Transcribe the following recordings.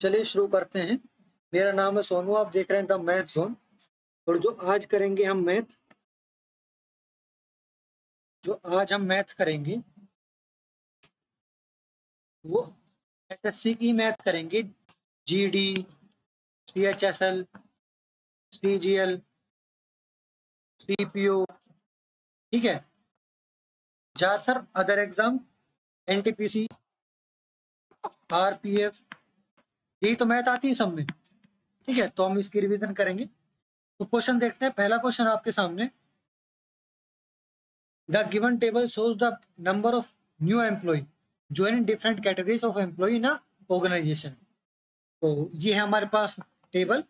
चलिए शुरू करते हैं। मेरा नाम है सोनू, आप देख रहे हैं द मैथ जोन। और जो आज हम मैथ करेंगे वो एसएससी की मैथ करेंगे। जीडी, सीएचएसएल, सीजीएल, सीपीओ, ठीक है। ज्यादातर अदर एग्जाम, एनटीपीसी, आरपीएफ, यही तो मैथ आती है सब में, ठीक है। तो हम इसकी रिवीजन करेंगे। तो क्वेश्चन देखते हैं। पहला क्वेश्चन आपके सामने, the given table shows the number of new employ joining different categories of employee in a organization। तो ये है हमारे पास टेबल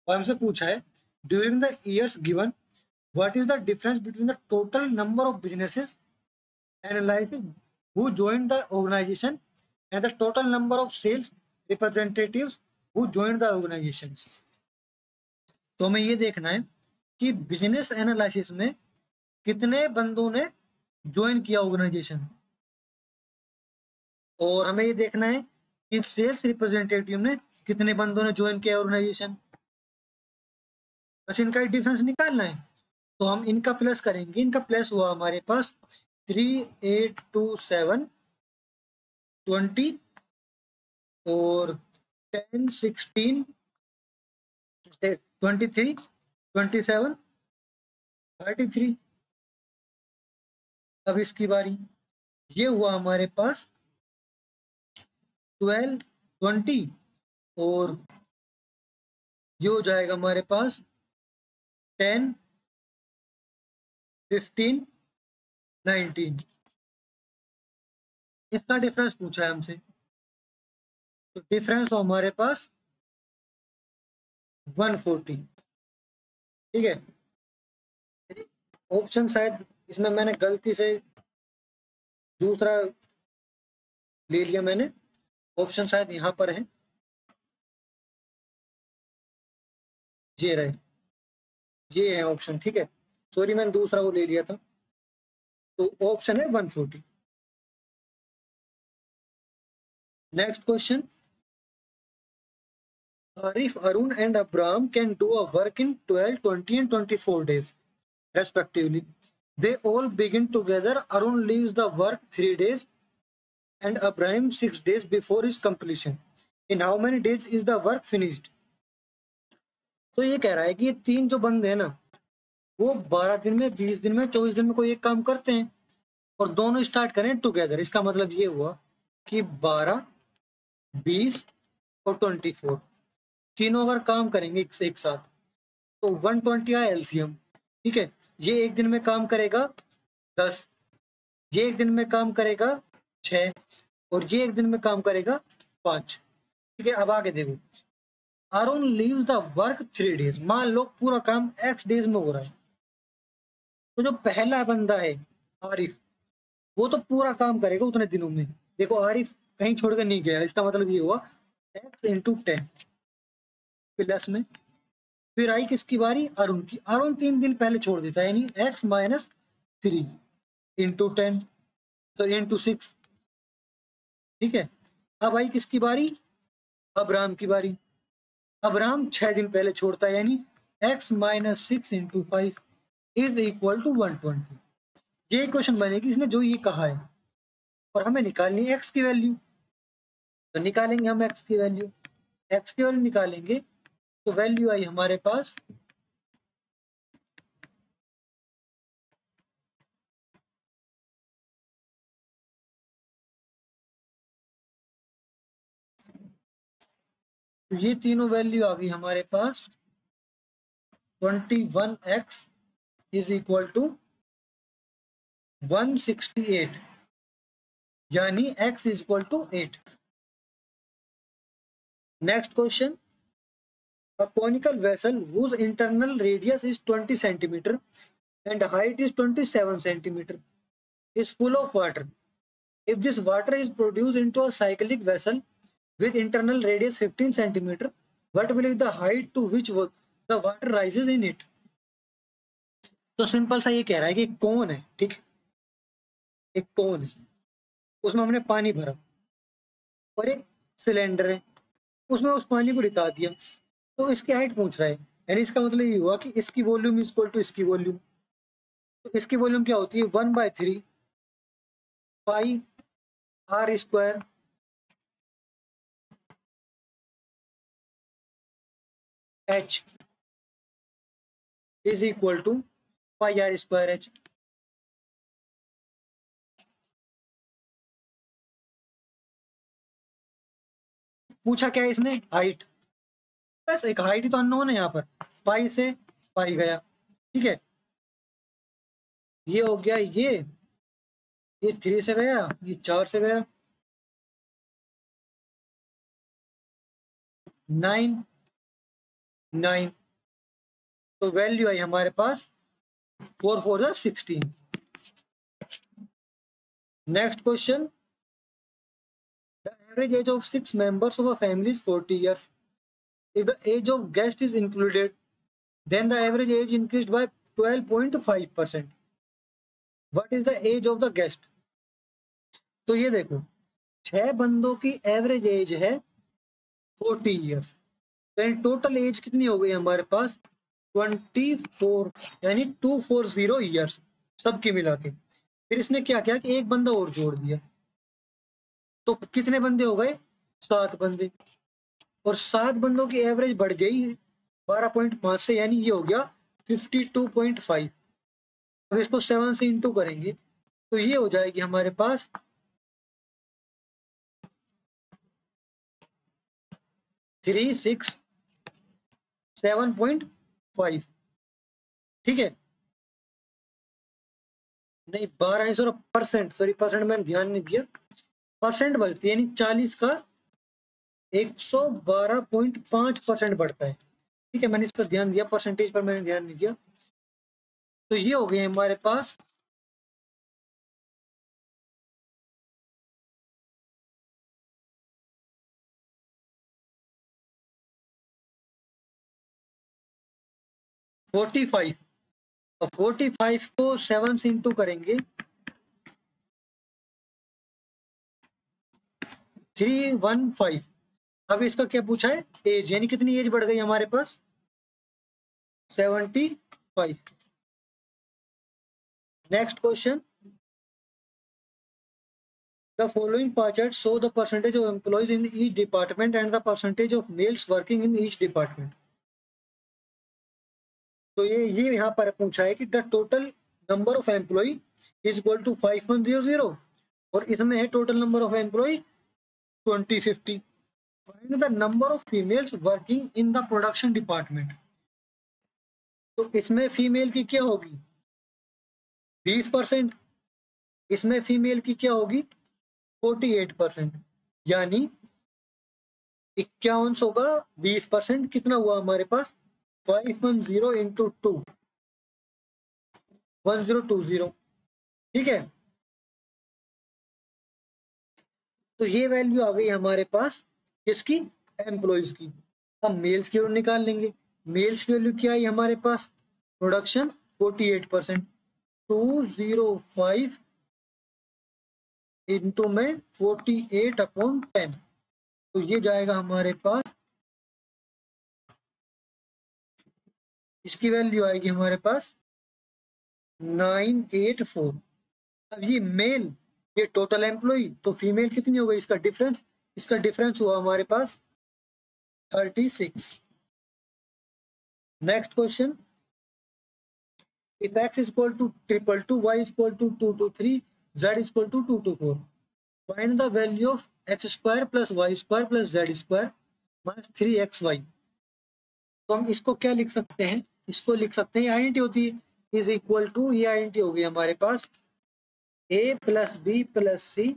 और हमसे पूछा है during the years given what is the difference between the total number of businesses analysis who joined the organization and the total number of sales representatives who joined the organization। तो हमें ये देखना है कि बिजनेस एनालिसिस में कितने बंदों ने ज्वाइन किया ऑर्गेनाइजेशन, और हमें ये देखना है कि सेल्स रिप्रेजेंटेटिव ने कितने बंदों ने ज्वाइन किया ऑर्गेनाइजेशन। बस इनका डिफरेंस निकालना है। तो हम इनका प्लस करेंगे। इनका प्लस हुआ हमारे पास 3, 8, 2, 7, 20 और 10, 16, 23, 27, 33। अब इसकी बारी, ये हुआ हमारे पास 12, 20 और ये हो जाएगा हमारे पास 10, 15, 19। इसका डिफरेंस पूछा है हमसे। तो डिफरेंस हो हमारे पास 140, ठीक है। ऑप्शन शायद इसमें मैंने गलती से दूसरा ले लिया, मैंने ऑप्शन शायद यहाँ पर है, ये रहे, ये है ऑप्शन, ठीक है। सॉरी, मैंने दूसरा वो ले लिया था। तो ऑप्शन है 140। Next question, if Arun and Abraham can do a work in 12, 20 and 24 days respectively, they all begin together. Arun leaves the work 3 days and Abraham 6 days before his completion. In how many days is the work finished? तो ये कह रहा है कि ये तीन जो बंदे हैं ना, वो 12 दिन में, 20 दिन में, 24 दिन में कोई एक काम करते हैं और दोनों स्टार्ट करें टुगेदर। इसका मतलब ये हुआ कि 12, 20 और 24 तीनों अगर काम करेंगे एक साथ तो 120 आया एलसीएम, ठीक है। ये एक दिन में काम करेगा 10, ये एक दिन में काम करेगा 6 और ये एक दिन में काम करेगा 5, ठीक है। अब आगे देखो, Arun leaves the work 3 days. मान लो पूरा काम x डेज में हो रहा है, तो जो पहला बंदा है आरिफ, वो तो पूरा काम करेगा उतने दिनों में। देखो आरिफ कहीं छोड़ कर नहीं गया, इसका मतलब ये हुआ x × 10 प्लस में। फिर आई किसकी बारी? अरुण की। अरुण 3 दिन पहले छोड़ देता है, यानी x - 3 × 10 × 6, ठीक है। अब आई किसकी बारी? अब्राहम की बारी। अब्राहम 6 दिन पहले छोड़ता है, यानी x - 6 × 5 इज इक्वल टू 120। ये क्वेश्चन बनेगी इसने जो ये कहा है, और हमें निकालनी है x की वैल्यू। तो निकालेंगे हम x की वैल्यू। x की वैल्यू निकालेंगे तो वैल्यू आई हमारे पास ये तीनों वैल्यू आ गई हमारे पास 21x इज इक्वल टू 168, यानी x is equal to 8। Next question, a conical vessel whose internal radius is 20 centimeter and height is 27 centimeter is full of water. If this water is produced into a cyclic vessel with internal radius 15 centimeter, what will be the height to which the water rises in it? तो simple सा ये कह रहा है कि एक कौन है, ठीक, एक कौन है, उसमें हमने पानी भरा और एक सिलेंडर है, उसमें उस पानी को रिता दिया, तो इसकी हाइट पूछ रहा है। यानी इसका मतलब ये हुआ कि इसकी वॉल्यूम इज इक्वल टू इसकी वॉल्यूम। तो इसकी वॉल्यूम क्या होती है, 1/3 pi r square h is equal to pi r square h. पूछा क्या है इसने, हाइट। बस एक हाइट ही तो अननोन है यहाँ पर, पाई से पाई गया, ठीक है। ये हो गया, ये 3 से गया, ये 4 से गया, 9 9, तो वैल्यू आई हमारे पास 4 4 16। Next question, the average age of 6 members of a family is 40 years. If the age of guest is included, then the average age increased by 12.5%. What is the age of the guest? तो ये देखो, 6 बंदों की average age है 40 years, यानी total as कितनी हो गई हमारे पास 24, यानी 240 ईयर्स सबकी मिला के। फिर इसने क्या किया कि एक बंदा और जोड़ दिया, तो कितने बंदे हो गए, 7 बंदे। और 7 बंदों की एवरेज बढ़ गई 12.5 से, यानी ये हो गया 52.5। अब इसको 7 से इंटू करेंगे तो ये हो जाएगी हमारे पास 367.5, ठीक है। नहीं 12 सौ परसेंट, सॉरी परसेंट मैंने ध्यान नहीं दिया, परसेंट बढ़ती है, यानी 40 का 112.5% बढ़ता है, ठीक है। मैंने इस पर ध्यान दिया, परसेंटेज पर मैंने ध्यान नहीं दिया। तो ये हो गए हमारे पास 45। और 45 को 7 से इंटू करेंगे 315। अब इसका क्या पूछा है, एज, यानी कितनी एज बढ़ गई हमारे पास 75। Next question, the following pie chart show the percentage of employees in each department and the percentage of males working in each department. तो ये यहाँ पर पूछा है कि the total number of employ is equal to 5100, और इसमें है total number of employ 2050। Find the number of females working in the production department. तो इसमें फीमेल की क्या होगी 20%, इसमें फीमेल की क्या होगी 48%, यानी 51 होगा 20%, कितना हुआ हमारे पास 510 इंटू 2, 1020, ठीक है। तो ये वैल्यू आ गई हमारे पास किसकी, एम्प्लॉयज की। अब मेल्स की वैल्यू निकाल लेंगे, मेल्स की वैल्यू क्या आई हमारे पास, प्रोडक्शन 48%, 205 इंटू में 48/10, तो ये जाएगा हमारे पास, इसकी वैल्यू आएगी हमारे पास 984। अब ये मेल, ये टोटल एम्प्लॉय, तो फीमेल कितनी हो गई, इसका डिफरेंस हुआ हमारे पास 36। Next question, if x is equal to 222, y is equal to 223, z is equal to 224, find the value of x square plus y square plus z square minus 3xy। तो हम इसको क्या लिख सकते हैं, इसको लिख सकते हैं, आइडेंटिटी होती है, इज इक्वल टू, ये आइडेंटिटी हो गई हमारे पास a plus b plus c,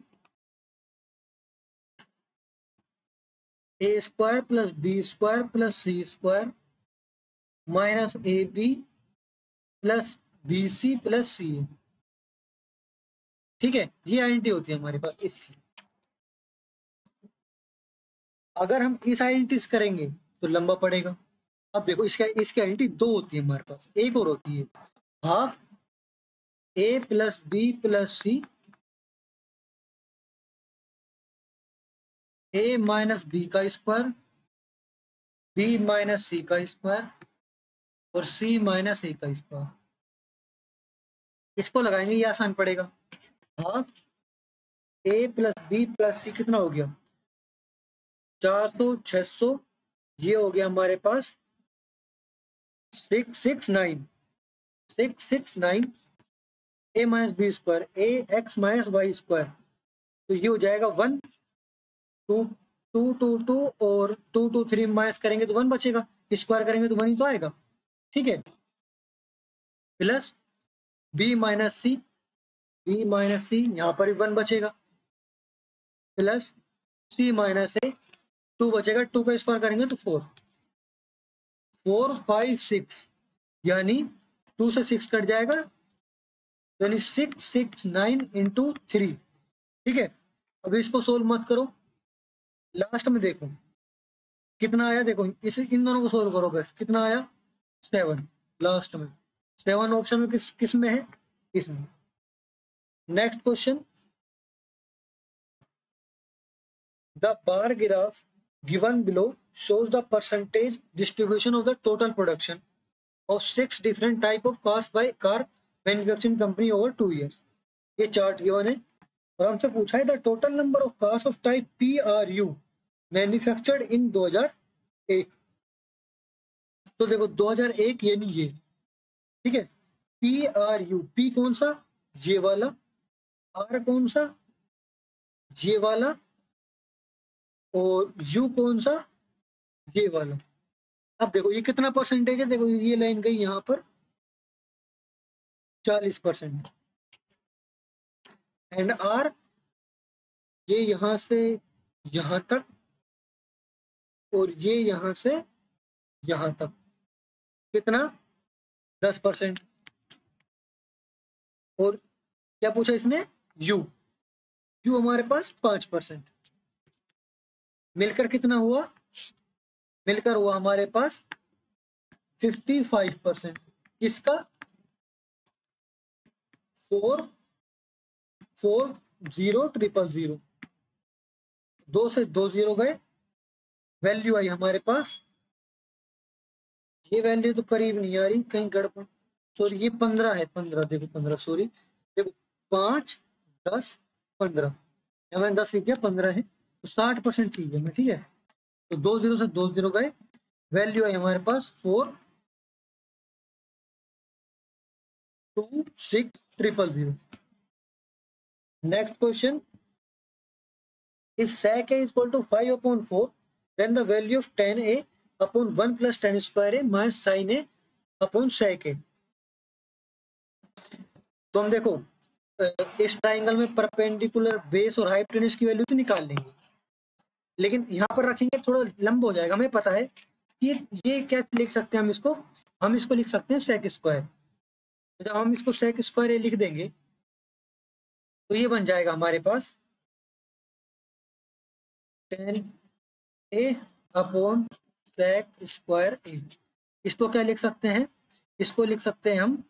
a square plus b square plus c square minus a b plus b c plus c, ठीक है। ये आइडेंटिटी होती है हमारे पास इसकी। अगर हम इस आइडेंटिटी करेंगे तो लंबा पड़ेगा। अब देखो इसका, इसकी आइडेंटिटी 2 होती है हमारे पास, एक और होती है हाफ ए प्लस बी प्लस सी, ए माइनस बी का स्क्वायर बी माइनस सी का स्क्वायर और सी माइनस ए का स्क्वायर। इसको लगाएंगे, ये आसान पड़ेगा। हाफ ए प्लस बी प्लस सी कितना हो गया 400 600, ये हो गया हमारे पास 669 669 ए माइनस बी स्क्वायर ए एक्स माइनस वाई स्क्वायर। तो ये हो जाएगा 1 2 2 2 2 और 2 2 3 माइनस करेंगे तो 1 बचेगा, स्क्वायर करेंगे तो 1 ही तो आएगा। ठीक है, प्लस बी माइनस सी, बी माइनस सी यहाँ पर भी 1 बचेगा, प्लस सी माइनस ए 2 बचेगा, 2 का स्क्वायर करेंगे तो 4 4 5 6, यानी 2 से 6 कट जाएगा, यानी 669 इंटू 3। ठीक है, अब इसको सोल्व मत करो, लास्ट में देखो कितना आया। देखो इस इन दोनों को सोल्व करो, बस कितना आया 7 लास्ट में। 7 ऑप्शन में किस किस में है, इसमें। Next question, the bar graph given below shows the percentage distribution of the total production of 6 different type of cars by car manufacturing company over 2 years। ये चार्ट गिवन है और हमसे पूछा है the total number of cars of type P R you manufactured in 2001। तो देखो 2001 यानी ये, ठीक है, पी आर यू, पी कौन सा ये वाला, आर कौन सा ये वाला, और यू कौन सा ये वाला। अब देखो ये कितना परसेंटेज है, देखो ये लाइन गई यहाँ पर 40%, एंड आर ये यहाँ से यहाँ तक और ये यहाँ से यहाँ तक कितना 10%। और क्या पूछा इसने, यू, यू हमारे पास 5%। मिलकर कितना हुआ, मिलकर हुआ हमारे पास 55%। इसका 440000, 2 से 2 जीरो गए, वैल्यू आई हमारे पास, ये वैल्यू तो करीब नहीं आ रही, कहीं गड़बड़, सॉरी ये 15 है, 15 देखो 15, सॉरी देखो 5 10 15, मैंने 10 लिख दिया, 15 है, तो 60% चाहिए हमें। ठीक है, तो 2 जीरो से 2 जीरो गए, वैल्यू है हमारे पास 426000। Next question, if sec a is equal to 5/4, then the value of tan a upon 1 plus tan square a minus sin a upon sec a। तो हम देखो इस ट्राइंगल में परपेंडिकुलर बेस और हाइपोटेन्यूज की वैल्यू तो निकाल लेंगे, लेकिन यहाँ पर रखेंगे थोड़ा लंबा हो जाएगा। हमें पता है कि ये क्या लिख सकते हैं, हम इसको लिख सकते हैं सेक स्क्वायर। तो जब हम इसको सेक स्क्वायर लिख देंगे तो ये बन जाएगा हमारे पास tan a upon sec square a। इसको क्या लिख सकते हैं, इसको लिख सकते हैं हम,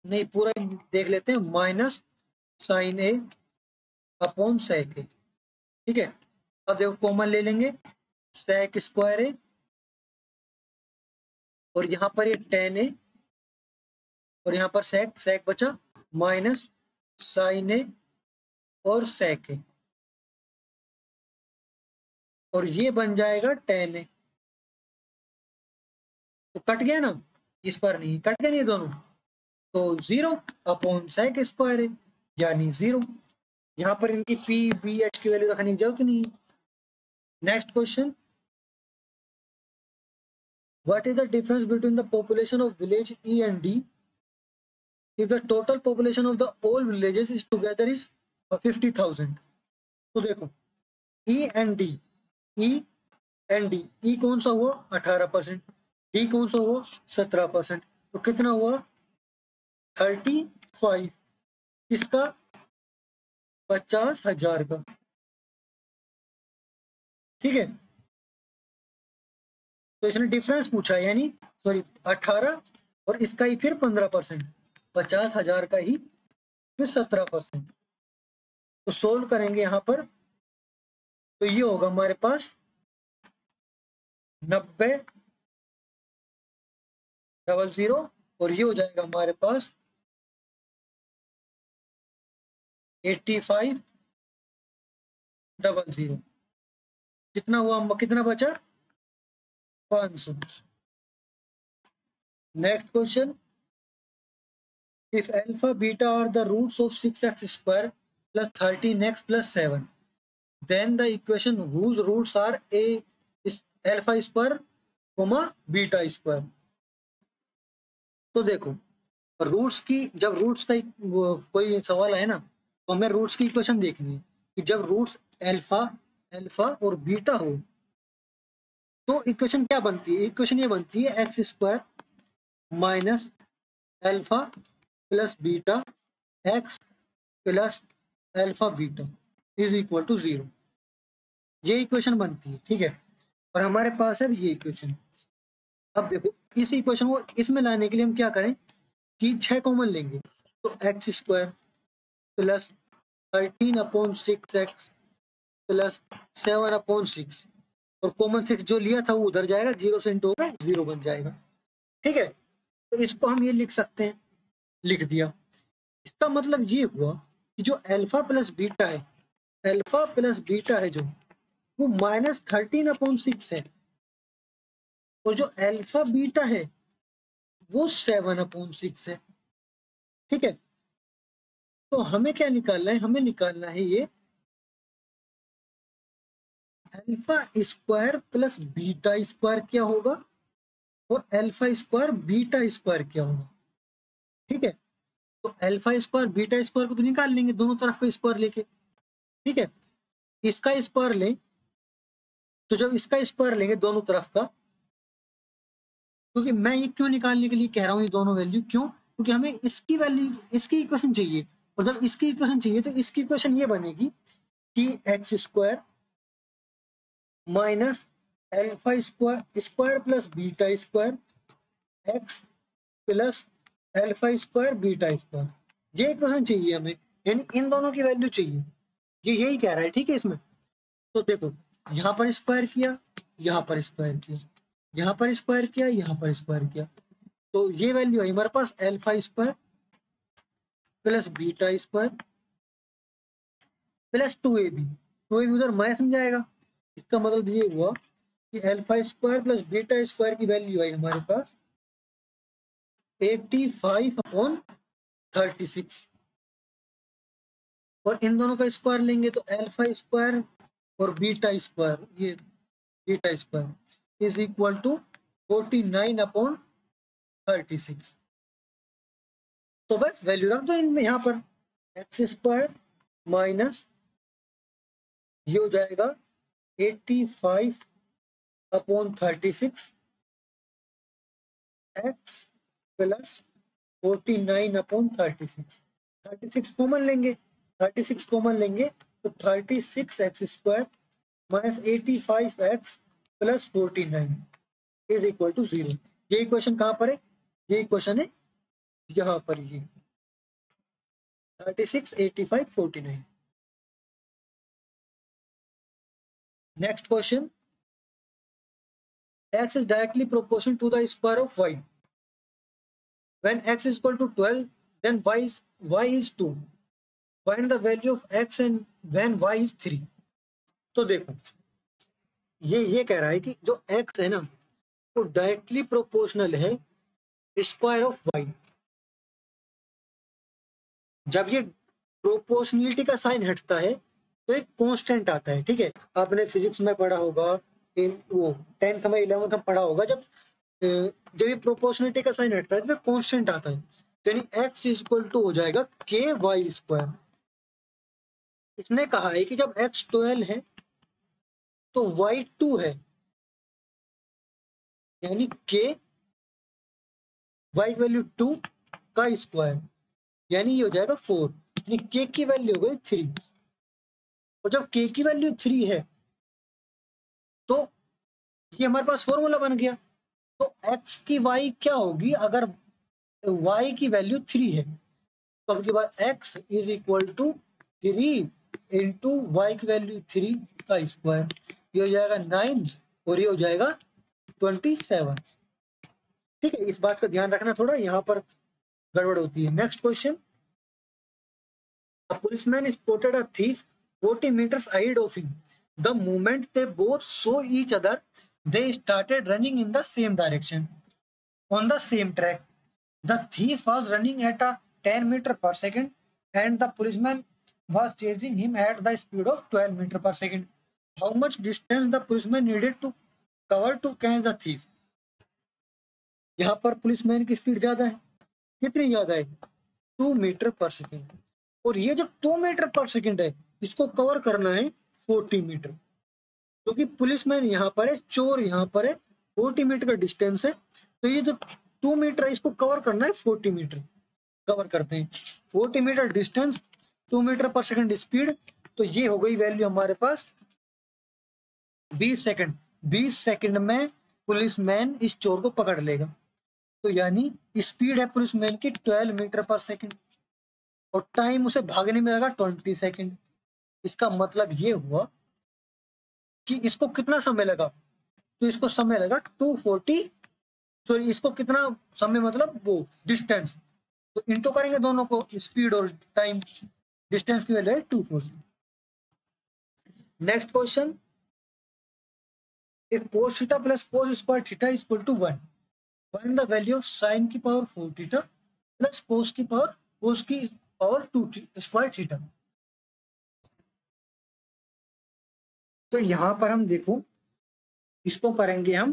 नहीं पूरा देख लेते हैं, माइनस साइन ए अपॉन सेक ए। ठीक है, अब देखो कॉमन ले लेंगे, सेक स्क्वायर ए और यहाँ पर ये टेन ए और यहाँ पर सेक, सेक बचा, माइनस साइन ए और सेक ए, और ये बन जाएगा टेन ए। तो कट गया ना, स्क्वायर नहीं कट गया, नहीं दोनों, तो 0 अपॉन सेक स्क्वायर ए यानी 0। यहाँ पर इनकी पी बी एच की वैल्यू रखने की जरूरत नहीं है। Next question, what is the difference between the population of village E and D if the total population of the all villages is together is 50,000। तो देखो E and D, E and D, E कौन सा हुआ 18%, D कौन सा हुआ 17%, तो कितना हुआ 35, इसका 50,000 का। ठीक है, तो इसने डिफरेंस पूछा है, यानी सॉरी 18 और इसका ही फिर 15%, 50,000 का ही फिर 17%। तो सोल्व करेंगे यहाँ पर तो ये होगा हमारे पास 9000 और ये हो जाएगा हमारे पास 8500। कितना हुआ, कितना बचा? 500। Next question, if alpha beta are the roots of 6x square plus 13x plus 7, then the equation whose roots are a is alpha square comma beta square। तो देखो, रूट्स की, जब रूट्स का कोई सवाल है ना, तो हमें रूट्स की इक्वेशन देखनी है कि जब रूट्स अल्फा अल्फा और बीटा हो तो इक्वेशन क्या बनती है? इक्वेशन ये बनती है x square minus alpha plus beta x plus alpha beta is equal to 0। ये इक्वेशन बनती है, ठीक है। और हमारे पास है ये इक्वेशन। अब देखो, इस इक्वेशन को इसमें लाने के लिए हम क्या करें कि 6 कॉमन लेंगे, तो x square plus 13/6x plus 7/6, और कॉमन 6 जो लिया था वो उधर जाएगा, 0 से इंटू होगा 0 बन जाएगा, ठीक है। तो इसको हम ये लिख सकते हैं, लिख दिया। इसका मतलब ये हुआ कि जो अल्फा प्लस बीटा है, अल्फा प्लस बीटा है जो, वो -13/6 है, और जो अल्फा बीटा है वो 7/6 है, ठीक है। तो हमें क्या निकालना है? हमें निकालना है ये alpha square plus beta square क्या होगा और अल्फा स्क्वायर बीटा स्क्वायर क्या होगा, ठीक है। तो अल्फा स्क्वायर बीटा स्क्वायर को तो निकाल लेंगे दोनों तरफ का स्क्वायर लेके, ठीक है। इसका स्क्वायर लें, तो जब इसका स्क्वायर लेंगे दोनों तरफ का, क्योंकि मैं ये क्यों निकालने के लिए कह रहा हूँ ये दोनों वैल्यू, क्यों? क्योंकि हमें इसकी वैल्यू, इसकी इक्वेशन चाहिए, और जब इसकी इक्वेशन चाहिए तो इसकी इक्वेशन ये बनेगी कि x square minus alpha square square plus beta square x plus alpha square beta square, ये इक्वेशन चाहिए हमें, यानी इन दोनों की वैल्यू चाहिए। ये यही कह रहा है, ठीक है। इसमें तो देखो, यहाँ पर स्क्वायर किया, यहाँ पर स्क्वायर किया, यहाँ पर स्क्वायर किया, यहाँ पर स्क्वायर किया, तो ये वैल्यू है हमारे पास alpha square plus beta square plus 2ab। 2ab उधर माइनस में जाएगा, इसका मतलब ये हुआ कि alpha square plus beta square की वैल्यू आई हमारे पास 85/36, और इन दोनों का स्क्वायर लेंगे तो अल्फा स्क्वायर और बीटा स्क्वायर, ये beta square is equal to 49/36। तो बस वैल्यू रख दो इनमें, यहाँ पर एक्स स्क्वायर माइनस ये हो जाएगा 85/36 एक्स प्लस 49/36। 36 कॉमन लेंगे, 36 कॉमन लेंगे तो 36 x square minus 85x plus 49 is equal to 0। ये इक्वेशन कहाँ पर है? ये इक्वेशन है यहाँ पर, ये 36, 85, 49। Next question, x is directly proportional to the square of y. When x is equal to 12, then y is 2. Find the value of x and when y is 3. तो देखो, ये कह रहा है कि जो x है ना वो डायरेक्टली प्रोपोर्शनल है स्क्वायर ऑफ y। जब ये प्रोपोर्शनलिटी का साइन हटता है तो एक कांस्टेंट आता है, ठीक है। आपने फिजिक्स में पढ़ा होगा, वो 10th में 11th में पढ़ा होगा, जब ये प्रोपोर्शनलिटी का साइन हटता है तो कांस्टेंट आता है, तो यानी x इज इक्वल टू हो जाएगा के वाई स्क्वायर। इसने कहा है कि जब x 12 है तो y 2 है, यानी के वाई वैल्यू 2 का स्क्वायर, यानी ये हो जाएगा 4, यानी के की वैल्यू हो गई 3। और जब के की वैल्यू 3 है तो ये हमारे पास फॉर्मूला बन गया। तो x की y क्या होगी? अगर y की वैल्यू 3 है तो अब की बात x is equal to 3 into y की वैल्यू 3 का स्क्वायर, ये हो जाएगा 9 और ये हो जाएगा 27। ठीक है, इस बात का ध्यान रखना, थोड़ा यहाँ पर गड़बड़ होती है। Next question, a policeman spotted a thief 40 meters ahead of him. The moment they both saw each other, they started running in the same direction on the same track. The thief was running at a 10 meter per second and the policeman was chasing him at the speed of 12 meter per second. How much distance the policeman needed to cover to catch the thief? यहाँ पर policeman की speed ज्यादा है, कितनी ज्यादा है? 2 metre पर second, और ये जो 2 मीटर पर सेकेंड है इसको कवर करना है 40 मीटर, क्योंकि पुलिसमैन यहाँ पर है, चोर यहाँ पर है, 40 मीटर का डिस्टेंस है, तो ये जो 2 मीटर है इसको कवर करना है 40 मीटर। कवर करते हैं 40 मीटर डिस्टेंस, 2 मीटर पर सेकेंड स्पीड, तो ये हो गई वैल्यू हमारे पास 20 सेकेंड। 20 सेकेंड में पुलिसमैन इस चोर को पकड़ लेगा, तो यानी स्पीड है पुलिसमैन की 12 मीटर पर सेकेंड और टाइम उसे भागने में लगा 20 सेकेंड। इसका मतलब ये हुआ कि इसको कितना समय लगा, तो इसको समय लगा 240, सॉरी इसको कितना समय मतलब वो डिस्टेंस, तो इंटू करेंगे दोनों को, स्पीड और टाइम, डिस्टेंस की वैल्यू है 240। Next question, if cos theta plus cos square theta is equal to 1, find the value of sin की पावर 4 theta plus cos की पावर 2 स्क्वायर थीटा। तो यहां पर हम देखो इसको करेंगे हम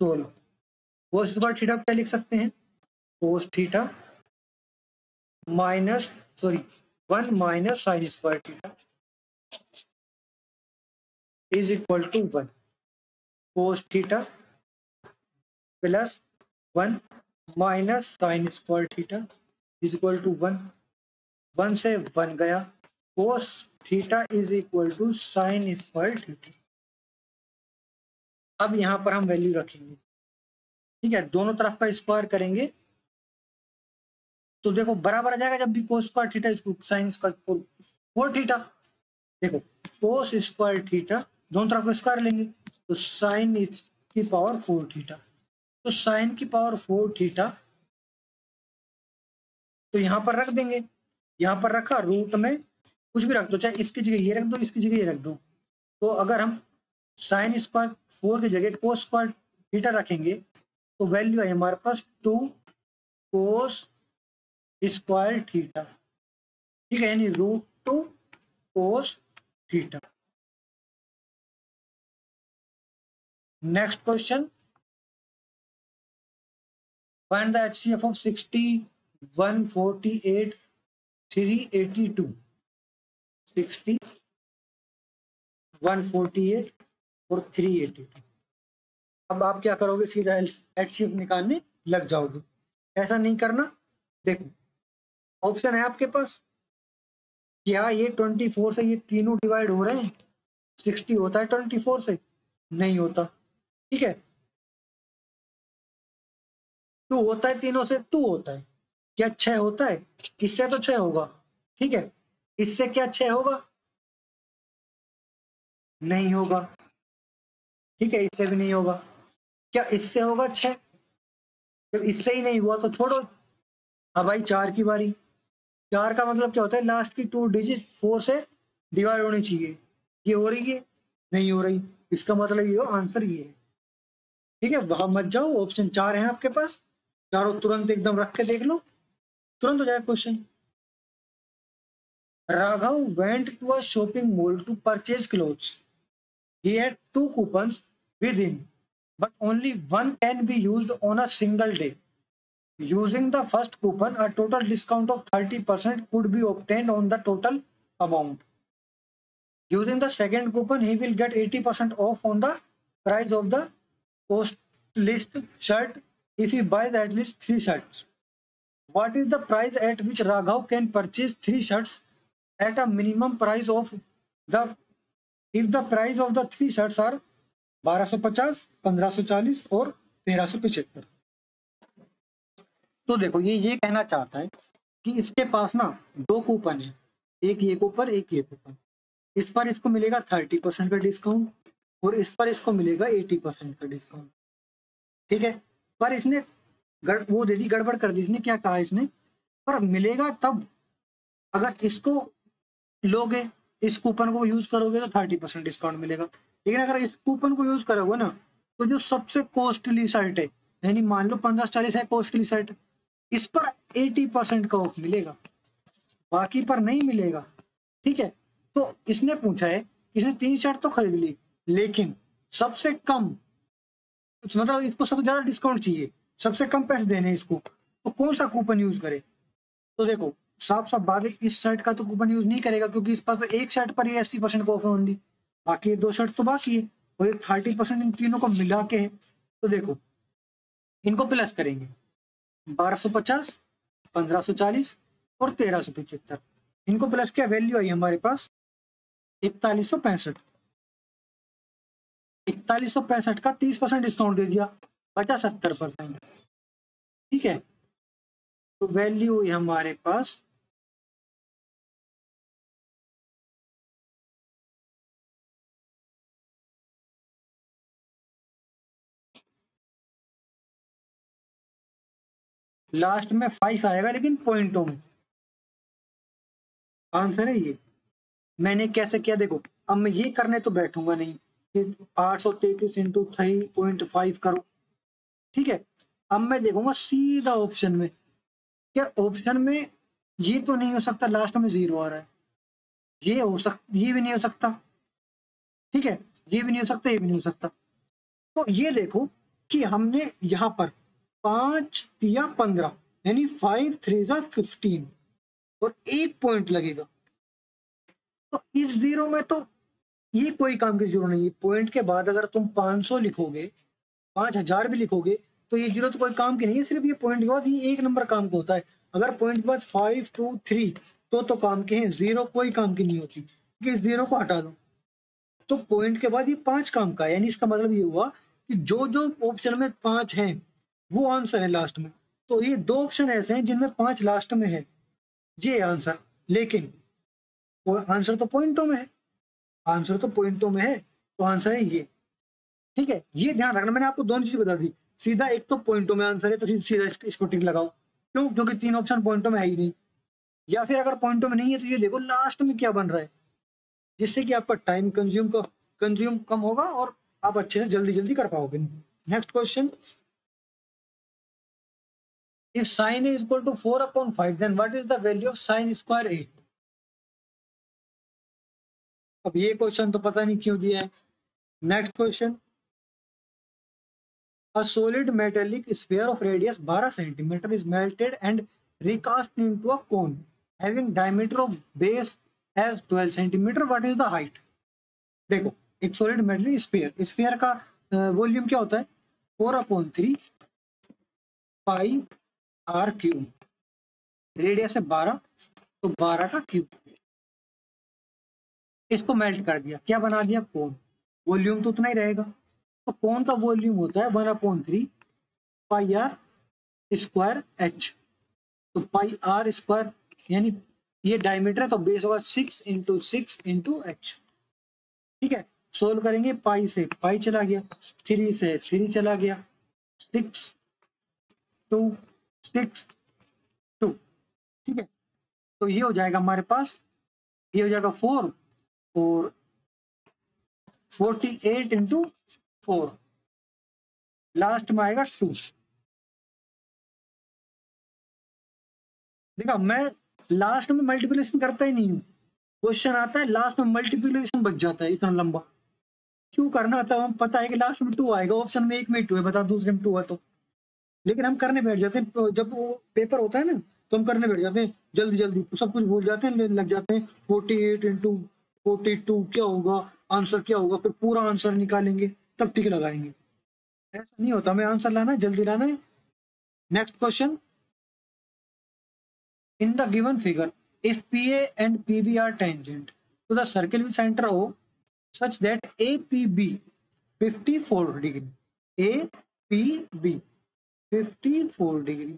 सोल्व। कोस स्क्वायर थीटा क्या लिख सकते हैं, cos theta minus 1 minus sine square theta is equal to 1, cos theta plus 1 minus sine square theta is equal to 1, 1 से 1 गया, cos theta is equal to sine square theta. अब यहां पर हम वैल्यू रखेंगे, ठीक है, दोनों तरफ का स्क्वायर करेंगे तो देखो बराबर आ जाएगा, जब भी कोस स्क्वायर थीटा इसको साइन स्क्वायर 4 थीटा, देखो कोस स्क्वायर थीटा दोनों तरफ का स्क्वायर लेंगे तो साइन की पावर 4 थीटा, तो साइन की पावर 4 थीटा तो यहां पर रख देंगे, यहां पर रखा, रूट में कुछ भी रख दो, चाहे इसकी जगह ये रख दो, इसकी जगह ये रख दो, तो अगर हम साइन स्क्वायर 4 की जगह कोस स्क्वायर थीटा रखेंगे तो वैल्यू है हमारे पास 2 कोस स्क्वायर थीटा, ठीक है, यानी √2 cos theta. Next question, find the HCF of 60, 148, 382। 60, 148 और 382। अब आप क्या करोगे, सीधा HCF निकालने लग जाओगे, ऐसा नहीं करना। देखो ऑप्शन है आपके पास, क्या ये 24 से ये तीनों डिवाइड हो रहे हैं, 60 होता है 24 से, नहीं होता, ठीक है, 2 होता है, तीनों से 2 होता है, क्या 6 होता है, इससे तो 6 होगा, ठीक है, इससे क्या 6 होगा, नहीं होगा, ठीक है, इससे भी नहीं होगा, क्या इससे होगा 6, जब इससे ही नहीं हुआ तो छोड़ो। अब भाई 4 की बारी, 4 का मतलब क्या होता है, लास्ट की 2 डिजिट 4 से डिवाइड होनी चाहिए, ये हो रही है, नहीं हो रही, इसका मतलब ये हो, आंसर ये है, ठीक है, वहां मत जाओ, ऑप्शन 4 है आपके पास, चारों तुरंत एकदम रख के देख लो, तुरंत हो जाएगा question. Raghav went to a shopping mall to purchase clothes, he had 2 coupons with him but only one can be used on a single day. Using the first coupon, a total discount of 30% could be obtained on the total amount. Using the second coupon, he will get 80% off on the price of the post list shirt if he buys at least 3 shirts. What is the price at which Raghav can purchase 3 shirts at a minimum price of the if the price of the 3 shirts are 1250, 1540 और 1375। तो देखो ये कहना चाहता है कि इसके पास ना 2 कूपन है, एक ये कूपन, एक ये कूपन, इस पर इसको मिलेगा 30% का डिस्काउंट और इस पर इसको मिलेगा 80% का डिस्काउंट। ठीक है, पर इसने वो दे दी, गड़बड़ कर दी इसने। क्या कहा इसने, पर मिलेगा तब अगर इसको लोगे, इस कूपन को यूज करोगे तो 30% डिस्काउंट मिलेगा। लेकिन अगर इस कूपन को यूज करोगे ना, तो जो सबसे कॉस्टली शर्ट है, यानी मान लो 1540 है कॉस्टली शर्ट, इस पर 80% का ऑफ मिलेगा, बाकी पर नहीं मिलेगा। ठीक है, तो इसने पूछा है, इसने 3 शर्ट तो खरीद ली, लेकिन सबसे कम, मतलब इसको सबसे ज्यादा डिस्काउंट चाहिए, सबसे कम पैसे देने इसको, तो कौन सा कूपन यूज करे। तो देखो साफ साफ बात है, इस शर्ट का तो कूपन यूज नहीं करेगा, क्योंकि इस पास तो एक शर्ट पर ही 80% का ऑफ है ओनली, बाकी 2 शर्ट तो बाकी है, और ये 30% इन तीनों को मिला के है। तो देखो इनको प्लस करेंगे, 1250, 1540 और 1375, इनको प्लस क्या वैल्यू आई हमारे पास, 4165। 4165 का 30% डिस्काउंट दे दिया, बचा 70%। ठीक है, तो वैल्यू हुई हमारे पास लास्ट में 5 आएगा, लेकिन पॉइंटों में आंसर है ये। मैंने कैसे किया देखो, अब मैं ये करने तो बैठूंगा नहीं कि 833 इंटू 3.5 करो। ठीक है, अब मैं देखूंगा सीधा ऑप्शन में, यार ऑप्शन में ये तो नहीं हो सकता लास्ट में 0 आ रहा है, ये भी नहीं हो सकता। ठीक है, ये भी नहीं हो सकता, ये भी नहीं हो सकता। तो ये देखो कि हमने यहाँ पर 5 दिया 15, यानी 5 3 जा 15 और 1 पॉइंट लगेगा। तो इस जीरो में तो ये कोई काम की जीरो नहीं है। पॉइंट के बाद अगर तुम 500 लिखोगे, 5000 भी लिखोगे, तो ये जीरो तो कोई काम की नहीं है। सिर्फ ये पॉइंट के बाद ये एक नंबर काम का होता है। अगर पॉइंट के बाद 5 2 3 तो काम के हैं, जीरो कोई काम की नहीं होती, क्योंकि जीरो को हटा दो। तो पॉइंट के बाद ये 5 काम का है, यानी इसका मतलब ये हुआ कि जो जो ऑप्शन में 5 हैं वो आंसर है लास्ट में। तो ये 2 ऑप्शन ऐसे हैं जिनमें 5 लास्ट में है, ये आंसर। लेकिन वो आंसर तो पॉइंटों में है, आंसर तो पॉइंटों में है, तो आंसर है ये। ठीक है, ये ध्यान रखना, मैंने आपको दोनों चीज बता दी। सीधा एक तो पॉइंटों में आंसर है, तो सीधा इसको टिक लगाओ। क्यों, क्योंकि 3 ऑप्शन पॉइंटों में है ही नहीं। या फिर अगर पॉइंटों में नहीं है तो ये देखो लास्ट में क्या बन रहा है, जिससे कि आपका टाइम कंज्यूम कम होगा और आप अच्छे से जल्दी जल्दी कर पाओगे। Next question, if sine is equal to 4/5 then what is the value of sine square 8। अब ये क्वेश्चन तो पता नहीं क्यों दिया है। Next question, a solid metallic sphere of radius 12 centimeter is melted and recast into a cone having diameter of base as 12 centimeter. What is the height? देखो एक सॉलिड मेटल स्फीयर, स्फीयर का volume क्या होता है, 4/3 पाई are cube, radius है 12, तो 12 का cube. इसको मेल्ट कर दिया, क्या बना दिया, कोन। वॉल्यूम तो उतना ही रहेगा, तो कोन का वॉल्यूम होता है 1/3 पाई आर स्क्वायर एच। तो पाई आर स्क्वायर, यानी ये डायमीटर है, तो बेस होगा 6 × 6 × h। ठीक है, सोल्व करेंगे, पाई से पाई चला गया, 3 से 3 चला गया, 6 2 6 2। ठीक है, तो ये हो जाएगा हमारे पास, ये हो जाएगा 4 और 48 × 4, लास्ट में आएगा 2। देखा, मैं लास्ट में मल्टीप्लिकेशन करता ही नहीं हूँ, क्वेश्चन आता है लास्ट में मल्टीप्लिकेशन बच जाता है इतना लंबा। क्यों करना आता है, हम पता है कि लास्ट में 2 आएगा, ऑप्शन में 1 में 2 है, बता दूसरे में 2 है तो। लेकिन हम करने बैठ जाते हैं, जब वो पेपर होता है ना, तो हम करने बैठ जाते हैं जल्दी जल्दी, सब कुछ भूल जाते हैं, लग जाते हैं 48 × 42 क्या होगा, आंसर क्या होगा, फिर पूरा आंसर निकालेंगे, तब टिक लगाएंगे। ऐसा नहीं होता, हमें आंसर लाना है, जल्दी लाना है। Next question, in the given figure if PA and PB are tangent to the circle with center O such that APB 54 degree, APB 54 degree.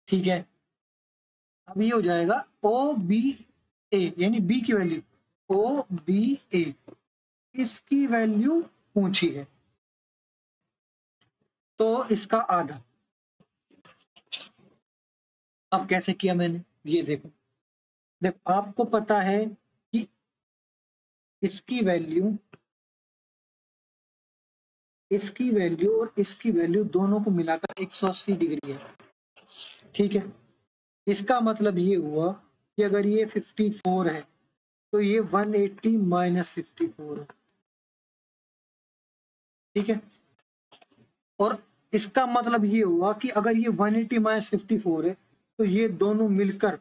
ठीक है, अब ये हो जाएगा OBA, यानी B की वैल्यू OBA, इसकी वैल्यू पूछी है, तो इसका आधा। अब कैसे किया मैंने, ये देखो, देखो आपको पता है कि इसकी वैल्यू, इसकी वैल्यू और इसकी वैल्यू दोनों को मिलाकर 180 डिग्री है, ठीक है। इसका मतलब ये हुआ कि अगर ये 54 है तो ये 180 माइनस 54 है, ठीक है। और इसका मतलब ये हुआ कि अगर ये 180 माइनस 54 है तो ये दोनों मिलकर,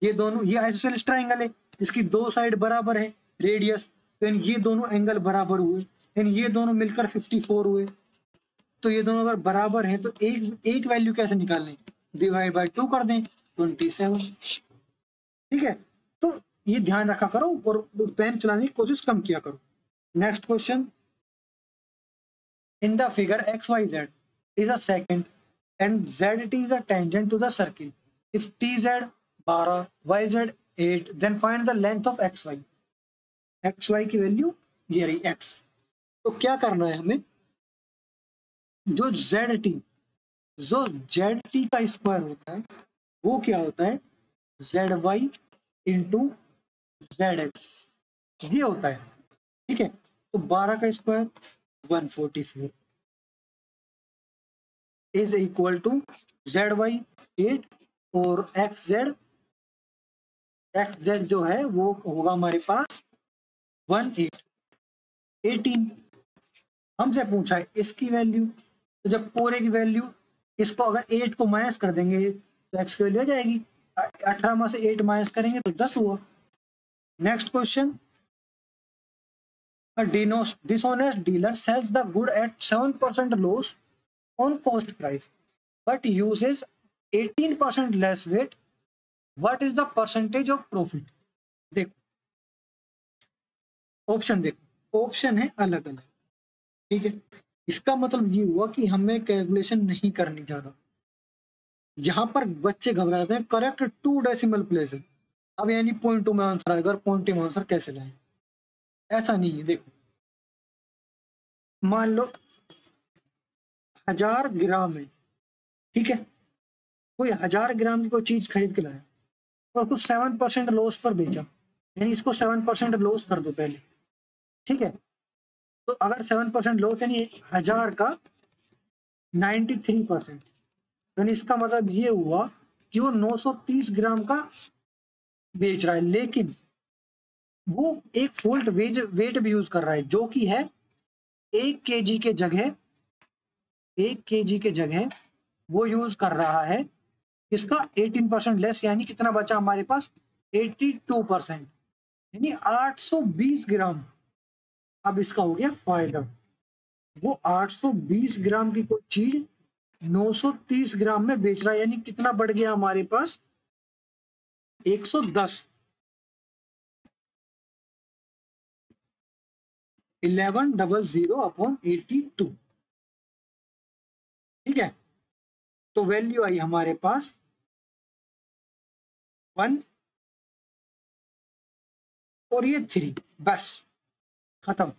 ये दोनों, ये आइसोसेलेस ट्राइंगल है, इसकी दो साइड बराबर है रेडियस, तो ये दोनों एंगल बराबर हुए, ये दोनों मिलकर 54 हुए। तो ये दोनों अगर बराबर हैं तो एक एक वैल्यू कैसे निकाल लें, डिवाइड बाय 2 कर दें, 27, ठीक है। तो ये ध्यान रखा करो और पेन चलाने की कोशिश कम किया करो। Next question, in the figure XYZ is a secant and ZT is a tangent to the circle. If TZ 12, YZ 8, then find the length of XY. XY की वैल्यू ये रही X। तो क्या करना है हमें, जो ZT, जो ZT का स्क्वायर होता है वो क्या होता है, ZY इंटू ZX, ये होता है, ठीक है। तो 12 का square 144 is equal to ZY 8 और XZ जो है वो होगा हमारे पास 18। हमसे पूछा है इसकी वैल्यू, तो जब पूरे की वैल्यू, इसको अगर 8 को माइनस कर देंगे तो x की वैल्यू आ जाएगी, 18 में से 8 माइनस करेंगे तो 10 हुआ। Next question, a dishonest dealer sells the good at 7% loss on cost price but uses 18% less weight, what is the percentage of profit? देखो ऑप्शन, देखो ऑप्शन है अलग अलग, ठीक है। इसका मतलब ये हुआ कि हमें कैलकुलेशन नहीं करनी ज्यादा, यहाँ पर बच्चे घबराते हैं, करेक्ट 2 डेसिमल प्लेस है, अब यानी 0.2 में आंसर आएगा, और 0.2 में आंसर कैसे लाए, ऐसा नहीं है। देखो मान लो 1000 ग्राम है, ठीक है, कोई 1000 ग्राम की कोई चीज खरीद के लाया और कुछ 7% लॉस पर बेचा, यानी इसको 7% लॉस कर दो पहले, ठीक है। तो अगर 7% लॉस यानी 1000 का 93%, यानी इसका मतलब ये हुआ कि वो 930 ग्राम का बेच रहा है, लेकिन वो एक फोल्ट वेट भी यूज कर रहा है, जो कि है 1 kg के जगह, 1 kg के जगह वो यूज कर रहा है इसका 18% लेस, यानी कितना बचा हमारे पास 82%, यानी 820 ग्राम। अब इसका हो गया फायदा, वो 820 ग्राम की कोई चीज 930 ग्राम में बेच रहा है, यानी कितना बढ़ गया हमारे पास 110, 1100/82, ठीक है। तो वैल्यू आई हमारे पास 1 और ये 3, बस खत्म,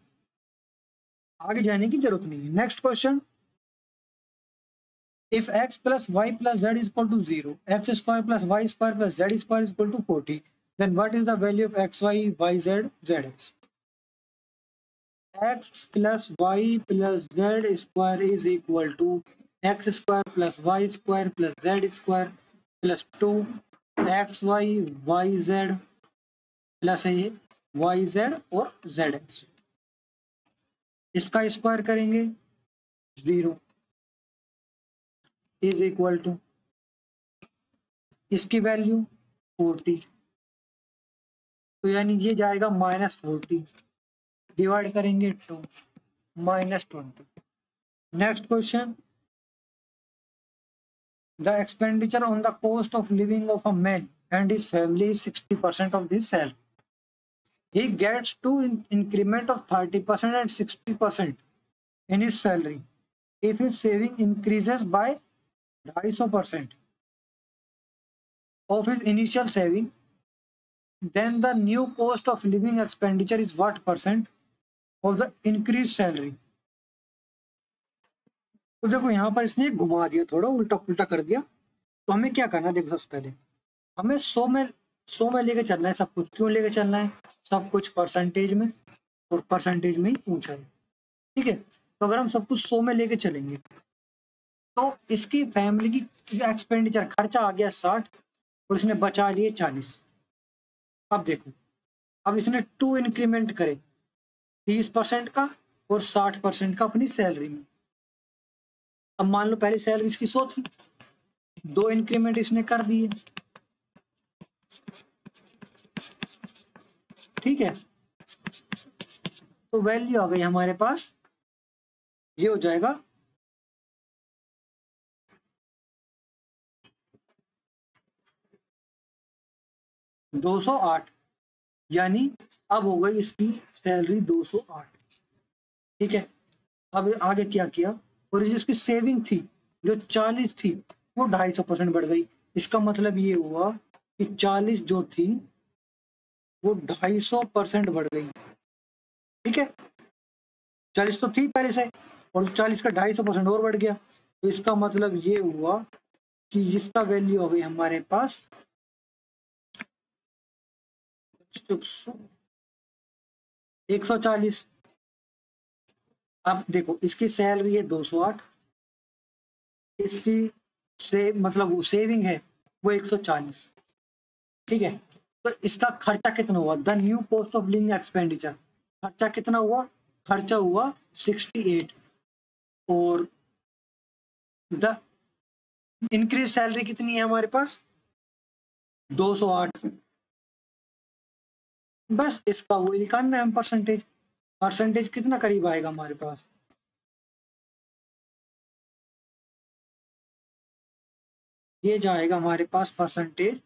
आगे जाने की जरूरत नहीं है। Next question, if x plus y plus z is equal to 0, x square plus y square plus z square is equal to 40, then what is the value of xy, yz, zx? x plus y plus z square is equal to x square plus y square plus z square plus 2 xy yz plus है ये yz और zx, इसका square करेंगे 0 is equal to, इसकी value 40, तो यानी ये जाएगा -40, डिवाइड करेंगे 2 -20। Next question, the expenditure on the cost of living of a man and his family is 60% of this salary, he gets to increment of 30% and 60% in his salary if his saving increases by 250% of his initial saving, then the new cost of living expenditure is what percent of the increased salary। तो देखो यहाँ पर इसने घुमा दिया, थोड़ा उल्टा पुल्टा कर दिया। तो हमें क्या करना है, देखो सबसे पहले हमें 100 में लेके चलना है सब कुछ। क्यों लेके चलना है? सब कुछ परसेंटेज में, और परसेंटेज में ही पूछा है, ठीक है। तो अगर हम सब कुछ 100 में लेके चलेंगे तो इसकी फैमिली की एक्सपेंडिचर खर्चा आ गया 60 और इसने बचा लिए 40। अब देखो, अब इसने 2 इंक्रीमेंट करे, 30% का और 60% का अपनी सैलरी में। अब मान लो पहली सैलरी इसकी 100 थी, 2 इंक्रीमेंट इसने कर दिए, ठीक है। तो वैल्यू आ गई हमारे पास, ये हो जाएगा 208, यानी अब हो गई इसकी सैलरी 208, ठीक है। अब आगे क्या किया, और जिसकी सेविंग थी जो 40 थी वो 250% बढ़ गई। इसका मतलब ये हुआ कि 40 जो थी वो 250% बढ़ गई, ठीक है। 40 तो थी पहले से, और 40 का 250% और बढ़ गया। तो इसका मतलब ये हुआ कि इसका वैल्यू हो गई हमारे पास 140। अब देखो इसकी सैलरी है 208, इसकी मतलब वो सेविंग है वो 140, ठीक है। तो इसका खर्चा कितना हुआ, the new cost of living expenditure, खर्चा कितना हुआ, खर्चा हुआ 68, और द इंक्रीज सैलरी कितनी है हमारे पास 208। बस इसका वो निकालना है हम परसेंटेज। परसेंटेज कितना करीब आएगा हमारे पास, ये जाएगा हमारे पास परसेंटेज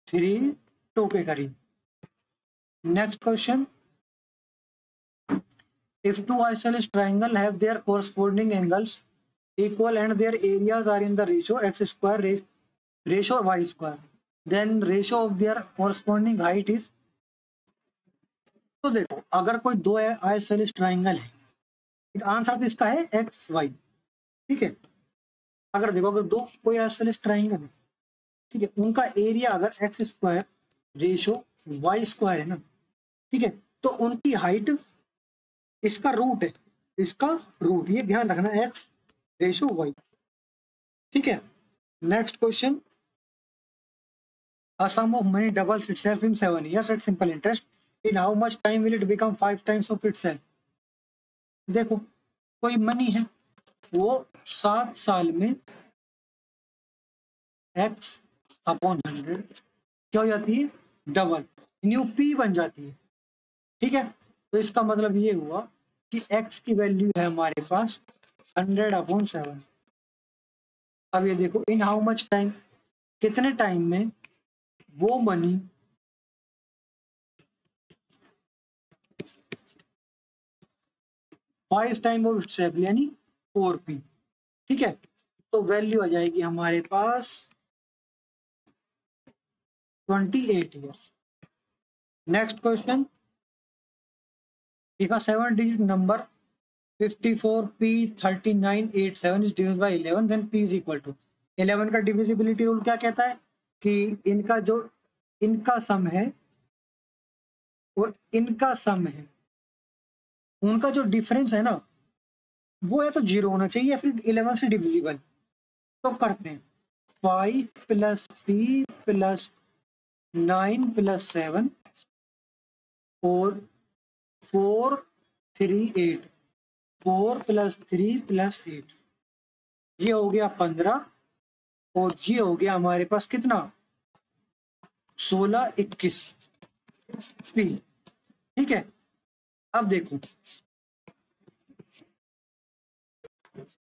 3.2 के करीब। Next question, if two isosceles triangle have their corresponding angles equal and their areas are in the ratio x square ratio y square, then ratio of their corresponding height is। तो देखो अगर कोई दो isosceles triangle है, एक answer तो इसका है एक्स वाई, ठीक है। अगर देखो अगर दो कोई आइसोसेलेस ट्राइंगल है, ठीक है, उनका एरिया अगर x square ratio y square है ना, ठीक है, तो उनकी हाइट इसका रूट है, इसका रूट, ये ध्यान रखना, एक्स रेशो वाई, ठीक है। Next question, a sum of money doubles itself in 7 years at simple interest, in how much time will it become 5 times of itself। देखो कोई मनी है वो 7 साल में x अपॉन 100 क्या हो जाती है, डबल, न्यू p बन जाती है, ठीक है। तो इसका मतलब ये हुआ कि x की वैल्यू है हमारे पास 100/7। अब ये देखो इन हाउ मच टाइम, कितने टाइम में वो मनी 5 टाइम ऑफ इटसेल्फ यानी 4p, ठीक है। तो वैल्यू आ जाएगी हमारे पास 28 years. Next question, if a 7-digit number 54p3987 is divided by 11 then p is equal to। 11 का डिविजिबिलिटी रूल क्या कहता है कि इनका सम है और इनका सम है, उनका जो डिफरेंस है ना वो या तो 0 होना चाहिए या फिर 11 से डिविजिबल। तो करते हैं 5 + p + 9 + 7 और 4 3 8, 4 + 3 + 8, ये हो गया 15, और ये हो गया हमारे पास कितना 16 21 p, ठीक है। अब देखो,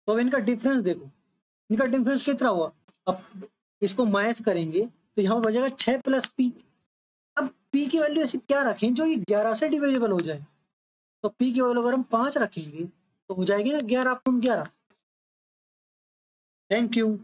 तो अब इनका डिफरेंस देखो, इनका डिफरेंस कितना हुआ। अब इसको माइनस करेंगे तो यहाँ बचेगा 6 + p। अब p की वैल्यू ऐसी क्या रखें जो ये 11 से डिविजिबल हो जाए। तो p की वैल्यू अगर हम 5 रखेंगे तो हो जाएगी ना 11/11। Thank you.